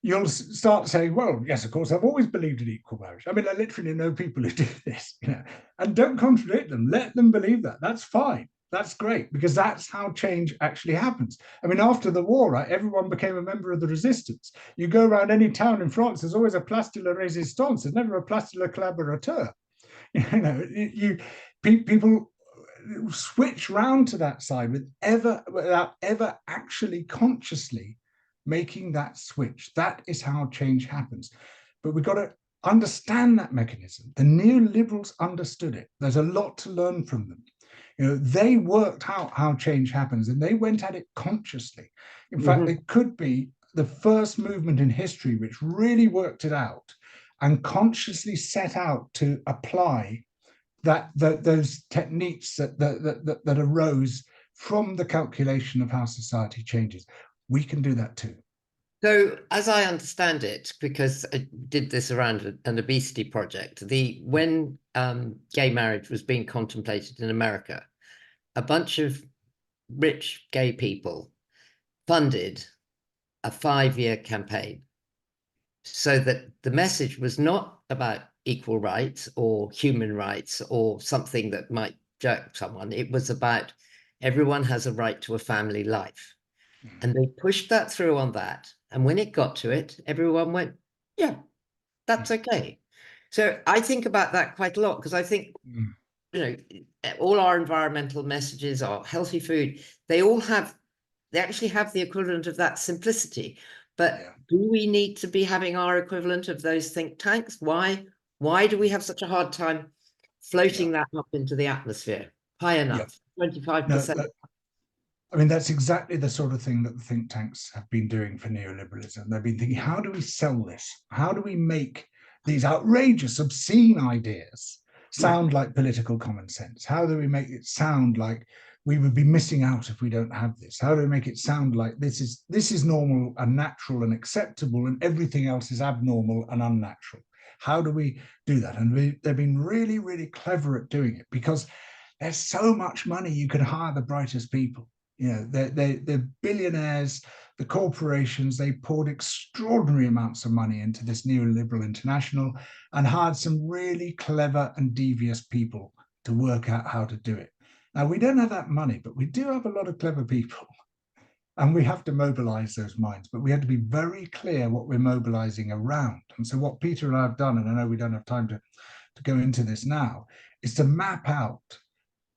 you'll start saying, well, yes, of course, I've always believed in equal marriage. I mean, I literally know people who do this, and don't contradict them. Let them believe that. That's fine. That's great, because that's how change actually happens. I mean, after the war, right, everyone became a member of the resistance. You go around any town in France, there's always a place de la résistance. There's never a place de la collaborateur. People switch round to that side without ever actually consciously making that switch. That is how change happens. But we've got to understand that mechanism. The neoliberals understood it. There's a lot to learn from them. They worked out how change happens, and they went at it consciously. In fact, it could be the first movement in history which really worked it out and consciously set out to apply those techniques that arose from the calculation of how society changes. We can do that too. So, as I understand it, because I did this around an obesity project, when gay marriage was being contemplated in America, a bunch of rich gay people funded a 5-year campaign so that the message was not about equal rights or human rights or something that might jerk someone. It was about everyone has a right to a family life. And they pushed that through on that. And when it got to it, everyone went, yeah, that's okay. So I think about that quite a lot, because I think, all our environmental messages, our healthy food, they actually have the equivalent of that simplicity. But do we need to be having our equivalent of those think tanks? Why do we have such a hard time floating that up into the atmosphere high Yeah. enough, No, 25%. I mean, that's exactly the sort of thing that the think tanks have been doing for neoliberalism. They've been thinking, how do we sell this? How do we make these outrageous, obscene ideas sound like political common sense? How do we make it sound like we would be missing out if we don't have this? How do we make it sound like this is normal and natural and acceptable, and everything else is abnormal and unnatural? How do we do that? And they've been really, really clever at doing it, because there's so much money. You can hire the brightest people. You know, the billionaires, the corporations, they poured extraordinary amounts of money into this neoliberal international and hired some really clever and devious people to work out how to do it. Now, we don't have that money, but we do have a lot of clever people. And we have to mobilize those minds, but we have to be very clear what we're mobilizing around. And so what Peter and I have done, and I know we don't have time to go into this now, is to map out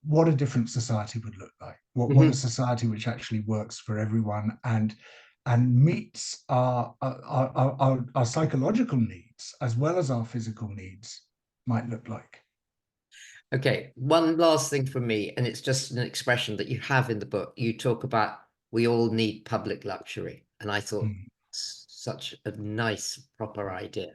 what a different society would look like, what a society which actually works for everyone and meets our psychological needs as well as our physical needs might look like. Okay, one last thing from me, and it's just an expression that you have in the book. You talk about we all need public luxury, and I thought such a nice, proper idea.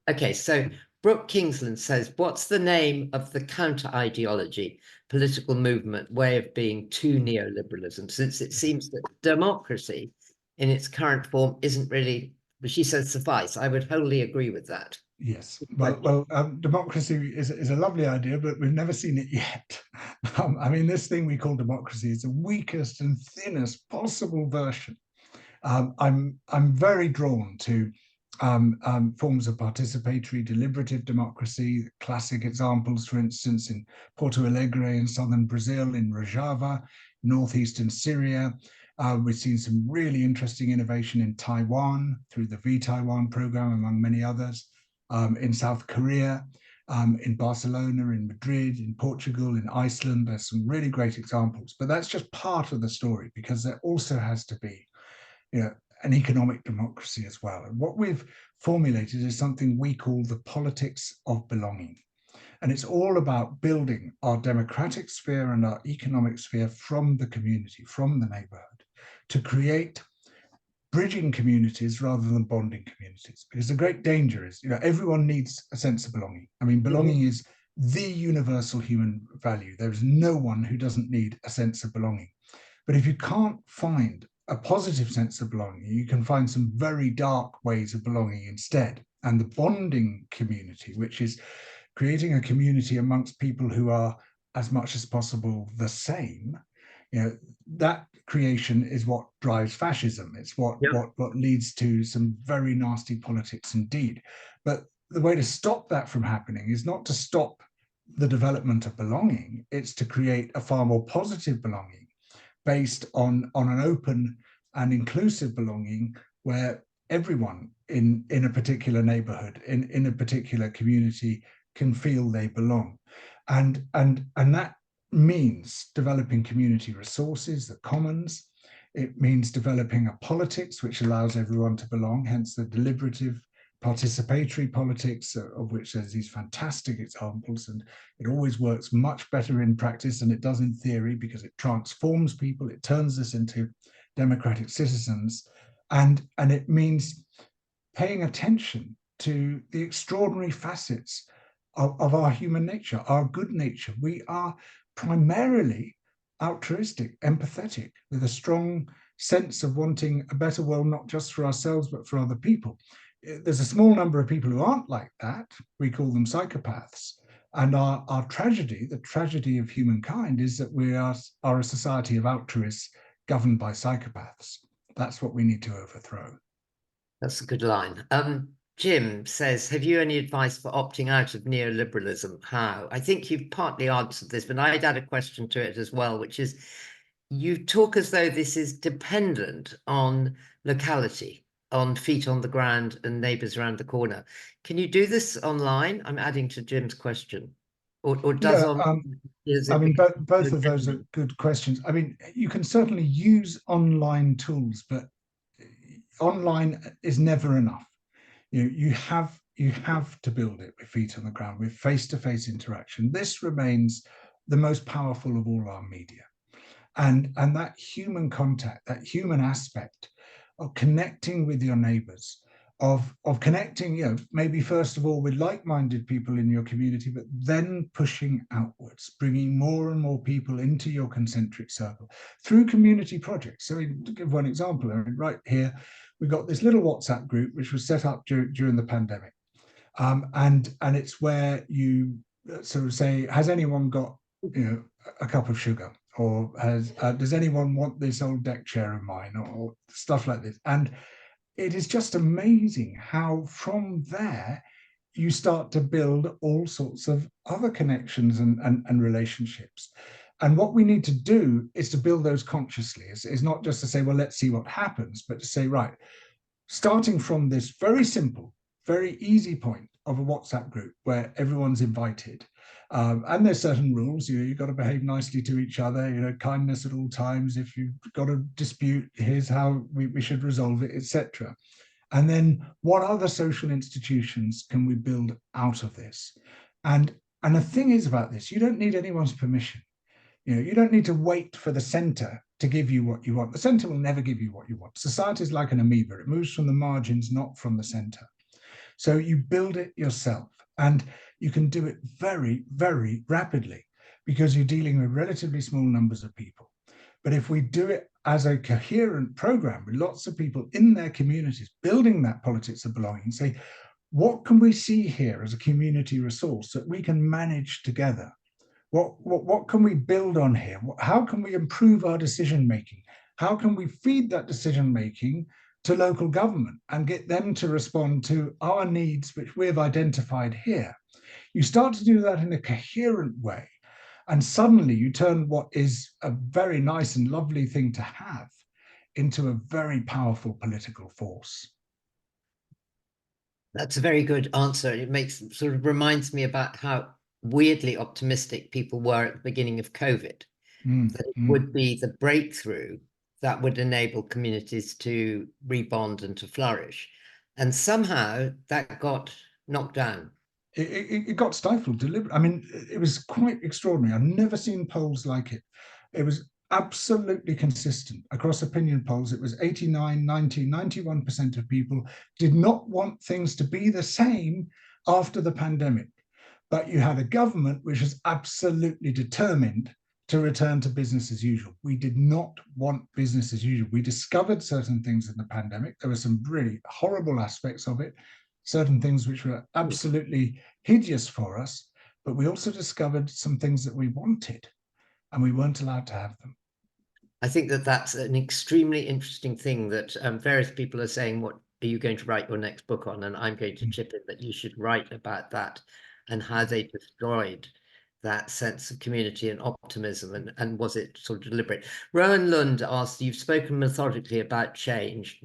Okay, so Brooke Kingsland says, what's the name of the counter ideology, political movement, way of being to neoliberalism, since it seems that democracy in its current form isn't really, she says, suffice. I would wholly agree with that. Yes, well, democracy is a lovely idea, but we've never seen it yet. I mean, this thing we call democracy is the weakest and thinnest possible version. I'm very drawn to forms of participatory deliberative democracy, classic examples, for instance, in Porto Alegre in southern Brazil, in Rojava, northeastern Syria. We've seen some really interesting innovation in Taiwan through the V-Taiwan program, among many others, in South Korea, in Barcelona, in Madrid, in Portugal, in Iceland. There's some really great examples, but that's just part of the story, because there also has to be, you know, an economic democracy as well. And what we've formulated is something we call the politics of belonging. And it's all about building our democratic sphere and our economic sphere from the community, from the neighborhood, to create bridging communities rather than bonding communities. Because the great danger is, you know, everyone needs a sense of belonging. I mean, belonging is the universal human value. There is no one who doesn't need a sense of belonging. But if you can't find a positive sense of belonging, you can find some very dark ways of belonging instead. And the bonding community, which is creating a community amongst people who are as much as possible the same, you know, that creation is what drives fascism. It's what leads to some very nasty politics indeed. But the way to stop that from happening is not to stop the development of belonging, it's to create a far more positive belonging based on an open and inclusive belonging where everyone in a particular neighborhood, in a particular community, can feel they belong. And that means developing community resources, the commons. It means developing a politics which allows everyone to belong, hence the deliberative participatory politics, of which there's these fantastic examples, and it always works much better in practice than it does in theory, because it transforms people, it turns us into democratic citizens, and it means paying attention to the extraordinary facets of our human nature, our good nature. We are primarily altruistic, empathetic, with a strong sense of wanting a better world, not just for ourselves, but for other people. There's a small number of people who aren't like that. We call them psychopaths. And our tragedy, the tragedy of humankind, is that we are a society of altruists governed by psychopaths. That's what we need to overthrow. That's a good line. Jim says, have you any advice for opting out of neoliberalism? How? I think you've partly answered this, but I'd add a question to it as well, which is, you talk as though this is dependent on locality, on feet on the ground and neighbours around the corner. Can you do this online? I'm adding to Jim's question. Or does I mean, both of those are good questions. I mean, you can certainly use online tools, but online is never enough. You have you have to build it with feet on the ground, with face-to-face interaction. This remains the most powerful of all our media. And that human contact, that human aspect of connecting with your neighbors, of connecting, maybe first of all with like-minded people in your community, but then pushing outwards, bringing more and more people into your concentric circle through community projects. So to give one example, right here, we've got this little WhatsApp group, which was set up during the pandemic. And it's where you sort of say, has anyone got, a cup of sugar? Or does anyone want this old deck chair of mine, or stuff like this? And it is just amazing how from there you start to build all sorts of other connections and relationships. And what we need to do is to build those consciously. It's not just to say, well, let's see what happens, but to say, right, starting from this very simple, very easy point of a WhatsApp group where everyone's invited. And there's certain rules, you've got to behave nicely to each other, kindness at all times. If you've got a dispute, here's how we should resolve it, etc. And then what other social institutions can we build out of this? And the thing is about this, you don't need anyone's permission. You don't need to wait for the center to give you what you want. The center will never give you what you want. Society is like an amoeba. It moves from the margins, not from the center. So you build it yourself, and you can do it very, very rapidly because you're dealing with relatively small numbers of people. But if we do it as a coherent program with lots of people in their communities, building that politics of belonging, say, what can we see here as a community resource that we can manage together? What can we build on here? How can we improve our decision making? How can we feed that decision making to local government and get them to respond to our needs, which we've identified here? You start to do that in a coherent way, and suddenly you turn what is a very nice and lovely thing to have into a very powerful political force. That's a very good answer. It sort of reminds me about how weirdly optimistic people were at the beginning of COVID, that it would be the breakthrough that would enable communities to rebond and to flourish. And somehow that got knocked down. It got stifled deliberately. I mean, it was quite extraordinary. I've never seen polls like it. It was absolutely consistent across opinion polls. It was 89, 90, 91% of people did not want things to be the same after the pandemic. But you had a government which was absolutely determined to return to business as usual. We did not want business as usual. We discovered certain things in the pandemic. There were some really horrible aspects of it, certain things which were absolutely hideous for us, but we also discovered some things that we wanted, and we weren't allowed to have them. I think that that's an extremely interesting thing that various people are saying, what are you going to write your next book on? And I'm going to chip in that you should write about that and how they destroyed that sense of community and optimism, and was it sort of deliberate? Rowan Lund asked, you've spoken methodologically about change,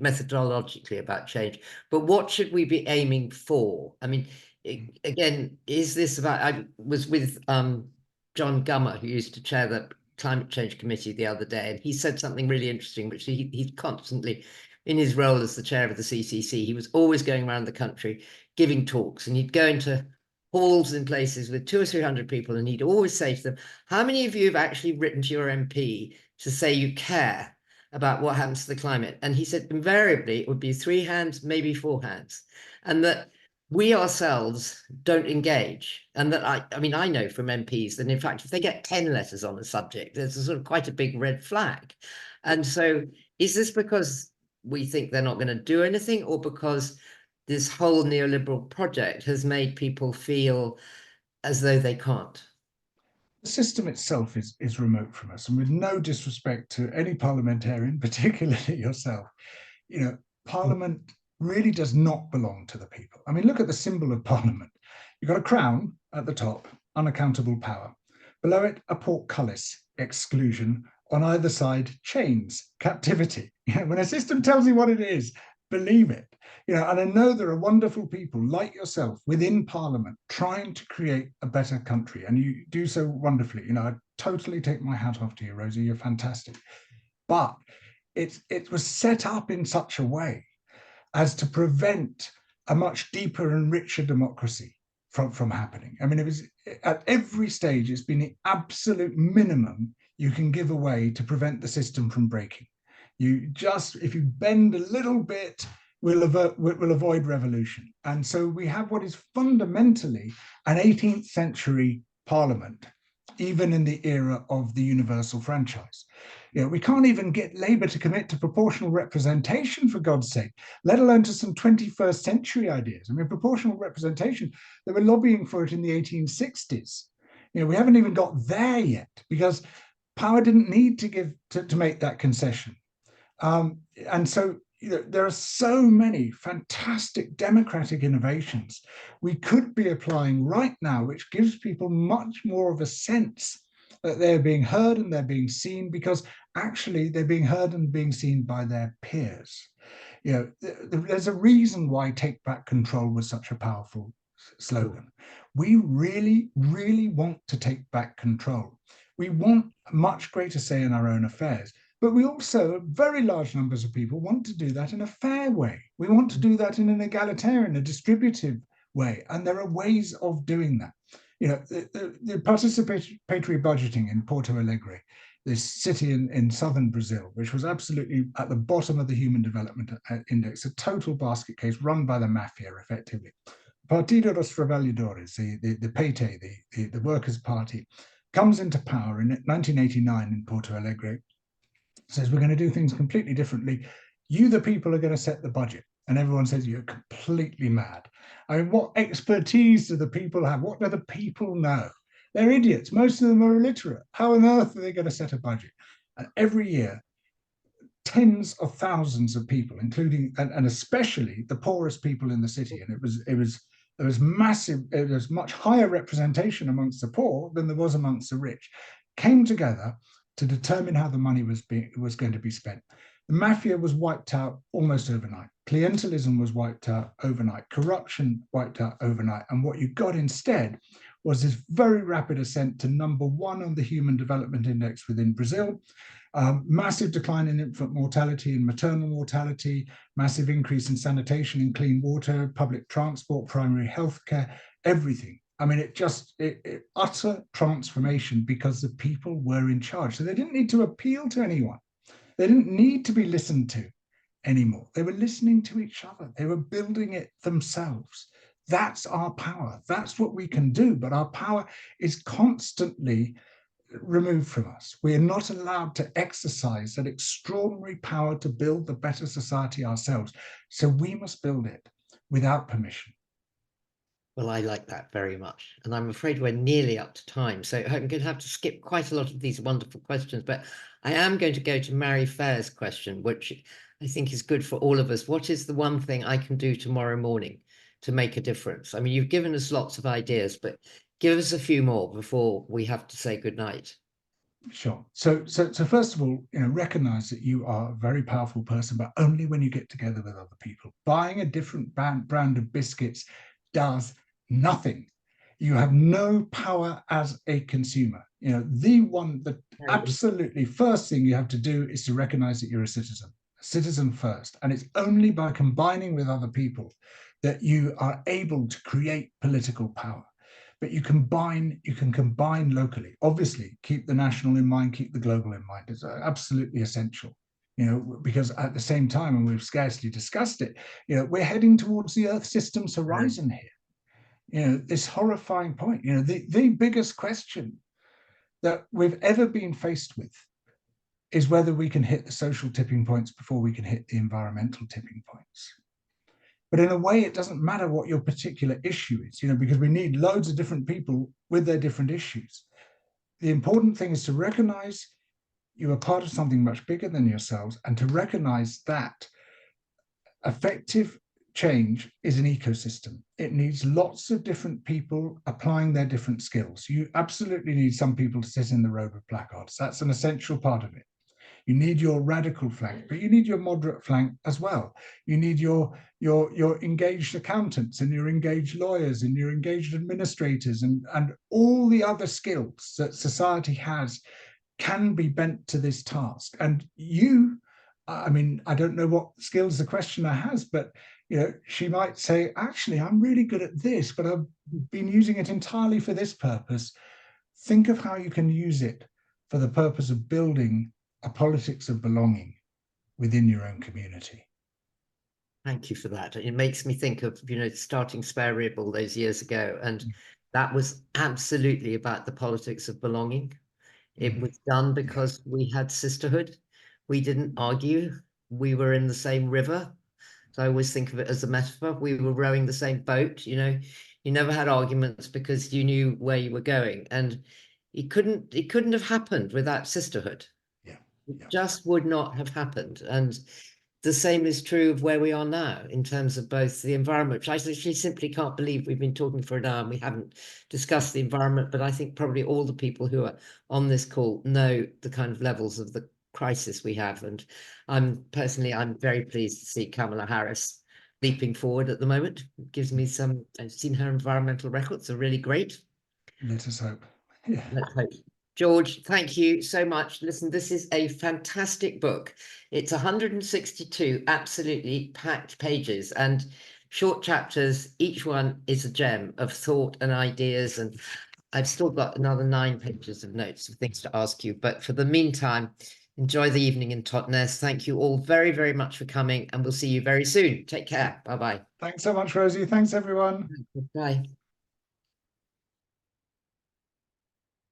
but what should we be aiming for? I mean, again, is this about, I was with John Gummer, who used to chair the Climate Change Committee the other day, and he said something really interesting, which he constantly, in his role as the chair of the CCC, he was always going around the country giving talks, and he'd go into halls in places with 200 or 300 people, and he'd always say to them, how many of you have actually written to your MP to say you care about what happens to the climate? And he said invariably it would be 3 hands, maybe 4 hands, and that we ourselves don't engage. And that I mean, I know from MPs that in fact, if they get 10 letters on a subject, there's a sort of quite a big red flag. And so is this because we think they're not going to do anything, or because this whole neoliberal project has made people feel as though they can't? The system itself is remote from us, and with no disrespect to any parliamentarian, particularly yourself, Parliament really does not belong to the people. I mean, look at the symbol of Parliament. You've got a crown at the top, unaccountable power. Below it, a portcullis, exclusion. On either side, chains, captivity. When a system tells you what it is, believe it. And I know there are wonderful people like yourself within Parliament trying to create a better country, and you do so wonderfully. I totally take my hat off to you, Rosie. You're fantastic. But it was set up in such a way as to prevent a much deeper and richer democracy from happening. I mean, it was at every stage, it's been the absolute minimum you can give away to prevent the system from breaking. You just, if you bend a little bit, we'll avoid revolution. And so we have what is fundamentally an 18th century parliament, even in the era of the universal franchise. You know, we can't even get Labour to commit to proportional representation, for God's sake, let alone to some 21st century ideas. I mean, proportional representation, they were lobbying for it in the 1860s. You know, we haven't even got there yet because power didn't need to give to make that concession. And so, you know, there are so many fantastic democratic innovations we could be applying right now, which gives people much more of a sense that they're being heard and they're being seen, because actually they're being heard and being seen by their peers. You know, there's a reason why Take Back Control was such a powerful slogan. We really, really want to take back control. We want a much greater say in our own affairs. But we also, very large numbers of people, want to do that in a fair way. We want to do that in an egalitarian, a distributive way. And there are ways of doing that. You know, the participatory budgeting in Porto Alegre, this city in southern Brazil, which was absolutely at the bottom of the Human Development Index, a total basket case run by the mafia, effectively. Partido dos Trabalhadores, the PT, the Workers' Party, comes into power in 1989 in Porto Alegre, says we're going to do things completely differently. You, the people, are going to set the budget. And everyone says you're completely mad. I mean, what expertise do the people have? What do the people know? They're idiots. Most of them are illiterate. How on earth are they going to set a budget? And every year, tens of thousands of people, including and especially the poorest people in the city, and there was massive, there was much higher representation amongst the poor than there was amongst the rich, came together to determine how the money was going to be spent. The mafia was wiped out almost overnight. Clientelism was wiped out overnight. Corruption wiped out overnight. And what you got instead was this very rapid ascent to #1 on the Human Development Index within Brazil, massive decline in infant mortality and maternal mortality, massive increase in sanitation and clean water, public transport, primary healthcare, everything. I mean, it utter transformation because the people were in charge. So they didn't need to appeal to anyone. They didn't need to be listened to anymore. They were listening to each other. They were building it themselves. That's our power. That's what we can do. But our power is constantly removed from us. We are not allowed to exercise that extraordinary power to build the better society ourselves. So we must build it without permission. Well, I like that very much. And I'm afraid we're nearly up to time. So I'm going to have to skip quite a lot of these wonderful questions, but I am going to go to Mary Fair's question, which I think is good for all of us. What is the one thing I can do tomorrow morning to make a difference? I mean, you've given us lots of ideas, but give us a few more before we have to say goodnight. Sure. So first of all, you know, recognize that you are a very powerful person, but only when you get together with other people. Buying a different brand of biscuits does nothing. You have no power as a consumer. You know, the absolutely first thing you have to do is to recognize that you're a citizen first. And it's only by combining with other people that you are able to create political power. But you can combine locally. Obviously, keep the national in mind, keep the global in mind. It's absolutely essential. You know, because at the same time, and we've scarcely discussed it, you know, we're heading towards the Earth system's horizon here. You know, this horrifying point. You know, the biggest question that we've ever been faced with is whether we can hit the social tipping points before we can hit the environmental tipping points. But in a way, it doesn't matter what your particular issue is, you know, because we need loads of different people with their different issues. The important thing is to recognize you are part of something much bigger than yourselves, and to recognize that effective change is an ecosystem. It needs lots of different people applying their different skills. You absolutely need some people to sit in the row with placards. That's an essential part of it. You need your radical flank, but you need your moderate flank as well. You need your engaged accountants and your engaged lawyers and your engaged administrators, and all the other skills that society has can be bent to this task. And you, I mean, I don't know what skills the questioner has, but she might say, actually, I'm really good at this, but I've been using it entirely for this purpose. Think of how you can use it for the purpose of building a politics of belonging within your own community. Thank you for that. It makes me think of, starting Spare Rib all those years ago. And that was absolutely about the politics of belonging. It was done because we had sisterhood. We didn't argue. We were in the same river. So I always think of it as a metaphor. We were rowing the same boat, you never had arguments because you knew where you were going. And it couldn't have happened without sisterhood. Yeah. It just would not have happened. And the same is true of where we are now in terms of both the environment, which I actually simply can't believe we've been talking for an hour and we haven't discussed the environment, but I think probably all the people who are on this call know the kind of levels of the crisis we have. And I'm very pleased to see Kamala Harris leaping forward at the moment. It gives me I've seen her environmental records are really great. Let us hope. Yeah. Let's hope. George, thank you so much. Listen, this is a fantastic book. It's 162 absolutely packed pages and short chapters. Each one is a gem of thought and ideas. And I've still got another 9 pages of notes of things to ask you. But for the meantime, enjoy the evening in Totnes. Thank you all very, very much for coming, and we'll see you very soon. Take care. Bye-bye. Thanks so much, Rosie. Thanks, everyone. Bye.